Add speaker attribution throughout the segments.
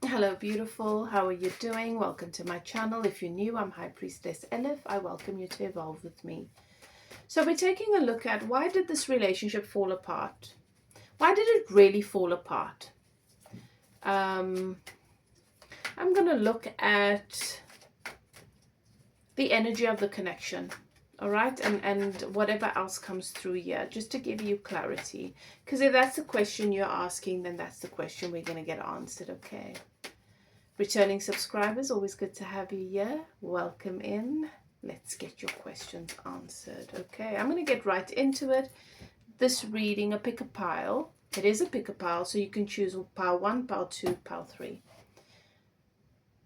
Speaker 1: Hello beautiful, how are you doing? Welcome to my channel. If you're new, I'm High Priestess Elif. I welcome you to evolve with me. So we're taking a look at why did this relationship fall apart? Why did it really fall apart? I'm going to look at the energy of the connection, all right, and whatever else comes through here, just to give you clarity, because if that's the question you're asking, then that's the question we're going to get answered. Okay, returning subscribers, always good to have you here. Welcome in. Let's get your questions answered. Okay, I'm going to get right into it. This reading, a pick a pile. It is a pick a pile, so you can choose pile 1, pile 2, pile 3.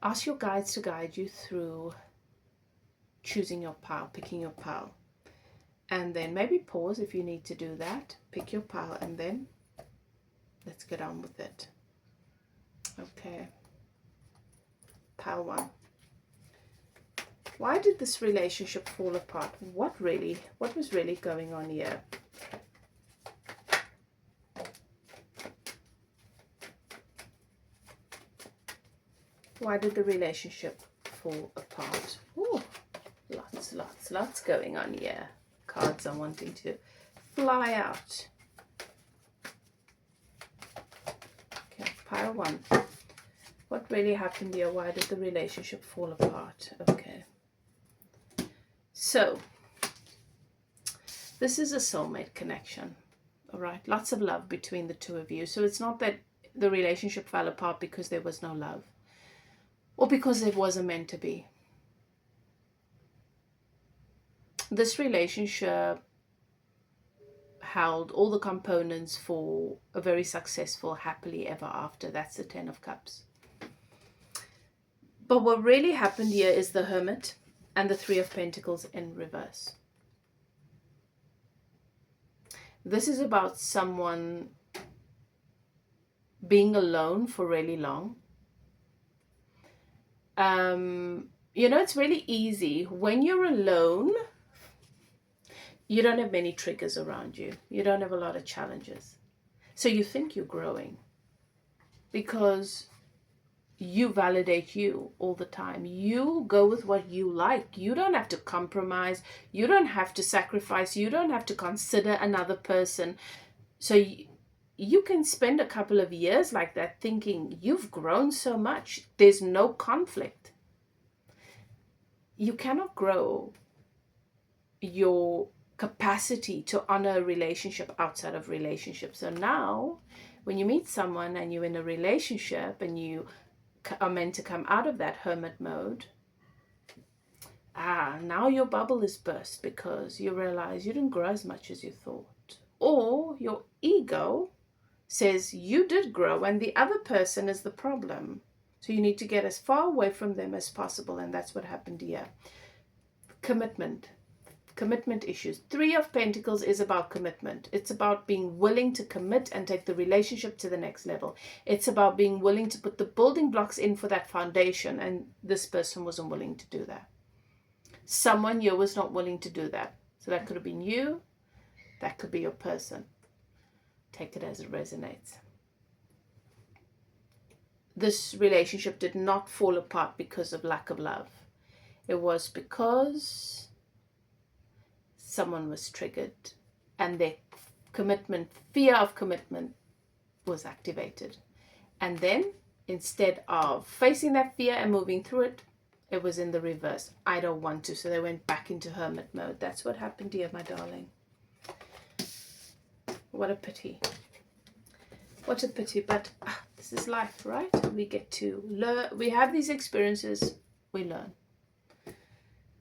Speaker 1: Ask your guides to guide you through choosing your pile, picking your pile, and then maybe pause if you need to do that. Pick your pile and then let's get on with it. Okay, pile 1. Why did this relationship fall apart? What was really going on here? Why did the relationship fall apart? Ooh. Lots going on here. Cards are wanting to fly out. Okay, pile 1. What really happened here? Why did the relationship fall apart? Okay. So, this is a soulmate connection. All right. Lots of love between the two of you. So it's not that the relationship fell apart because there was no love or because it wasn't meant to be. This relationship held all the components for a very successful, happily ever after. That's the 10 of Cups. But what really happened here is the Hermit and the 3 of Pentacles in reverse. This is about someone being alone for really long. You know, it's really easy when you're alone. You don't have many triggers around you. You don't have a lot of challenges. So you think you're growing because you validate you all the time. You go with what you like. You don't have to compromise. You don't have to sacrifice. You don't have to consider another person. So you can spend a couple of years like that thinking you've grown so much. There's no conflict. You cannot grow your capacity to honor a relationship outside of relationship. So now when you meet someone and you're in a relationship and you are meant to come out of that hermit mode, now your bubble is burst because you realize you didn't grow as much as you thought, or your ego says you did grow and the other person is the problem, so you need to get as far away from them as possible. And that's what happened here. Commitment issues. 3 of Pentacles is about commitment. It's about being willing to commit and take the relationship to the next level. It's about being willing to put the building blocks in for that foundation, and this person wasn't willing to do that. Someone here was not willing to do that. So that could have been you. That could be your person. Take it as it resonates. This relationship did not fall apart because of lack of love. It was because someone was triggered and their fear of commitment was activated. And then instead of facing that fear and moving through it, it was in the reverse. I don't want to. So they went back into hermit mode. That's what happened here, my darling. What a pity. What a pity. But this is life, right? We get to learn. We have these experiences. We learn.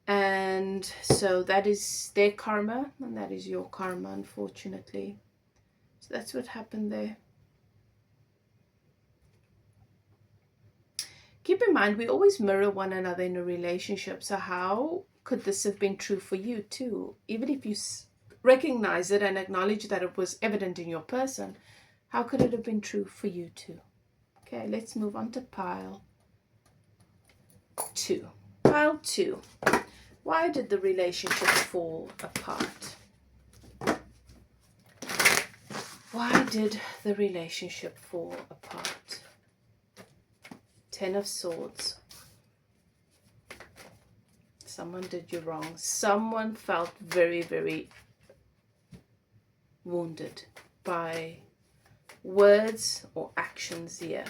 Speaker 1: And so that is their karma, and that is your karma, unfortunately. So that's what happened there. Keep in mind, we always mirror one another in a relationship. So how could this have been true for you too? Even if you recognize it and acknowledge that it was evident in your person, how could it have been true for you too? Okay, let's move on to pile 2. Pile 2. Why did the relationship fall apart? Why did the relationship fall apart? Ten of Swords. Someone did you wrong. Someone felt very, very wounded by words or actions here.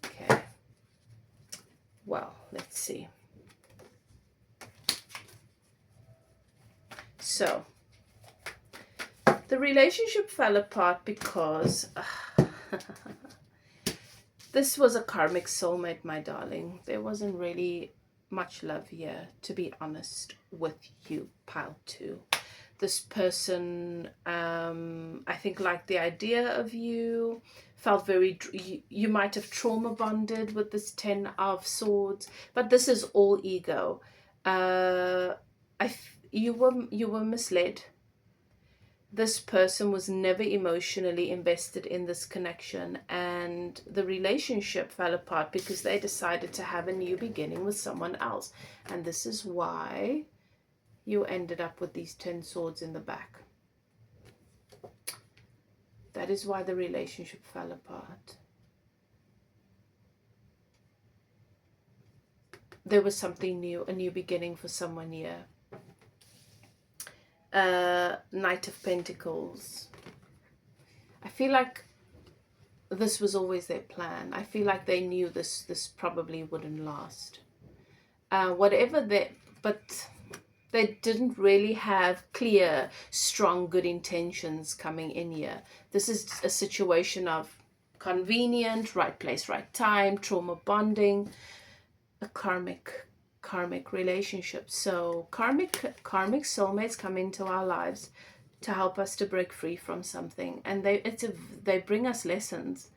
Speaker 1: Okay. Well, let's see. So, the relationship fell apart because this was a karmic soulmate, my darling. There wasn't really much love here, to be honest with you, pile 2. This person, I think, liked the idea of you, felt very, you might have trauma bonded with this 10 of Swords, but this is all ego. You were misled. This person was never emotionally invested in this connection, and the relationship fell apart because they decided to have a new beginning with someone else. And this is why you ended up with these 10 swords in the back. That is why the relationship fell apart. There was something new, a new beginning for someone here. Knight of Pentacles. I feel like this was always their plan. I feel like they knew this probably wouldn't last. But they didn't really have clear, strong, good intentions coming in here. This is a situation of convenient, right place, right time, trauma bonding, a karmic relationship. So karmic soulmates come into our lives to help us to break free from something, and they bring us lessons.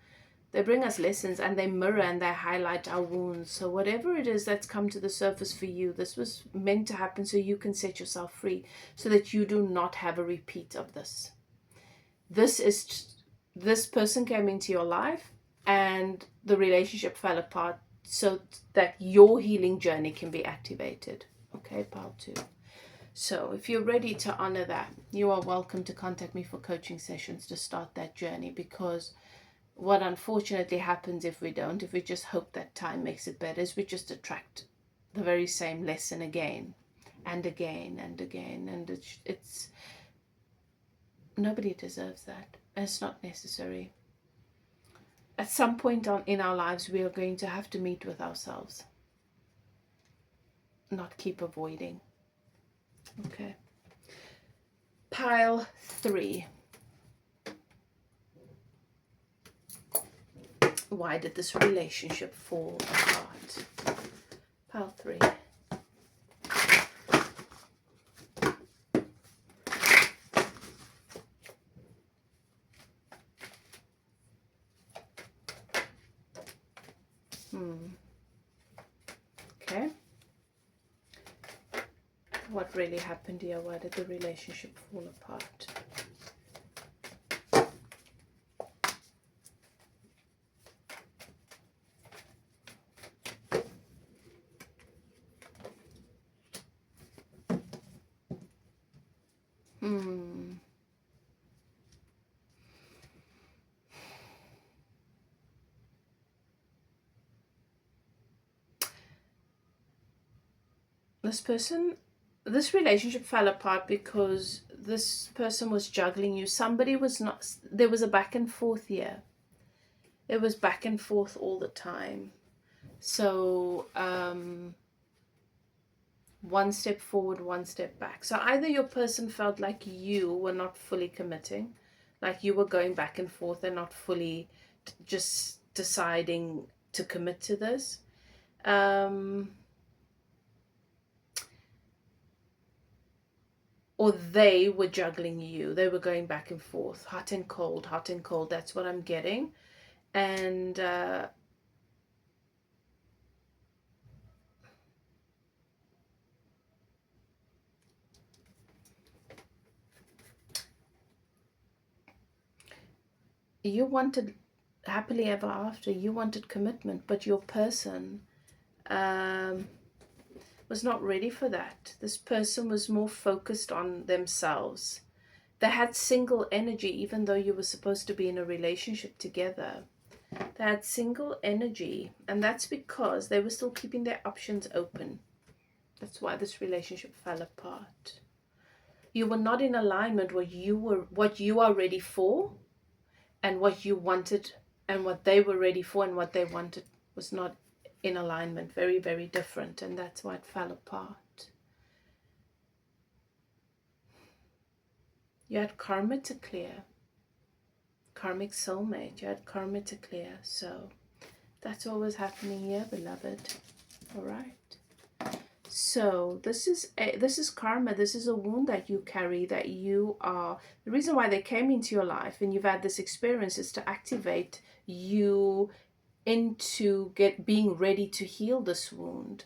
Speaker 1: They bring us lessons, and they mirror and they highlight our wounds. So whatever it is that's come to the surface for you, this was meant to happen so you can set yourself free, so that you do not have a repeat of this. This person came into your life and the relationship fell apart, so that your healing journey can be activated. Okay, pile 2. So if you're ready to honor that, you are welcome to contact me for coaching sessions to start that journey, because what unfortunately happens if we just hope that time makes it better, is we just attract the very same lesson again and again and again. And it's nobody deserves that. It's not necessary. At some point in our lives, we are going to have to meet with ourselves, not keep avoiding. Okay. Pile 3. Why did this relationship fall apart? Pile 3. Okay. What really happened here? Why did the relationship fall apart? This relationship fell apart because this person was juggling you. There was a back and forth here. It was back and forth all the time. So, one step forward, one step back. So either your person felt like you were not fully committing, like you were going back and forth and not fully just deciding to commit to this. Or they were juggling you. They were going back and forth, hot and cold, hot and cold. That's what I'm getting. And you wanted happily ever after. You wanted commitment, but your person was not ready for that. This person was more focused on themselves. They had single energy, even though you were supposed to be in a relationship together. They had single energy, and that's because they were still keeping their options open. That's why this relationship fell apart. You were not in alignment with what you are ready for, and what you wanted, and what they were ready for and what they wanted was not in alignment. Very, very different, and that's why it fell apart. You had karma to clear. Karmic soulmate. You had karma to clear. So that's what was happening here, beloved. All right. So this is karma. This is a wound that you carry, that you are, the reason why they came into your life and you've had this experience is to activate you into being ready to heal this wound.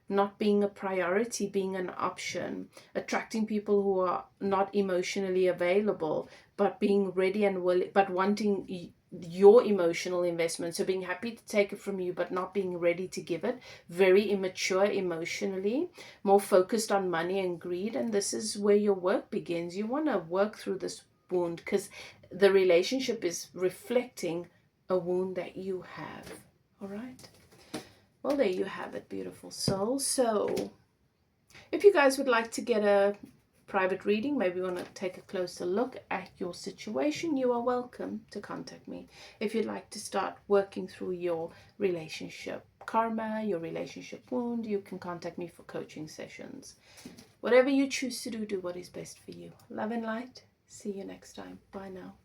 Speaker 1: Not being a priority, being an option, attracting people who are not emotionally available, but being ready and willing, but wanting your emotional investment. So being happy to take it from you, but not being ready to give it. Very immature emotionally, more focused on money and greed. And this is where your work begins. You want to work through this wound because the relationship is reflecting a wound that you have. All right. Well, there you have it, beautiful soul. So if you guys would like to get a private reading, maybe you want to take a closer look at your situation, you are welcome to contact me. If you'd like to start working through your relationship karma, your relationship wound, you can contact me for coaching sessions. Whatever you choose to do, do what is best for you. Love and light. See you next time. Bye now.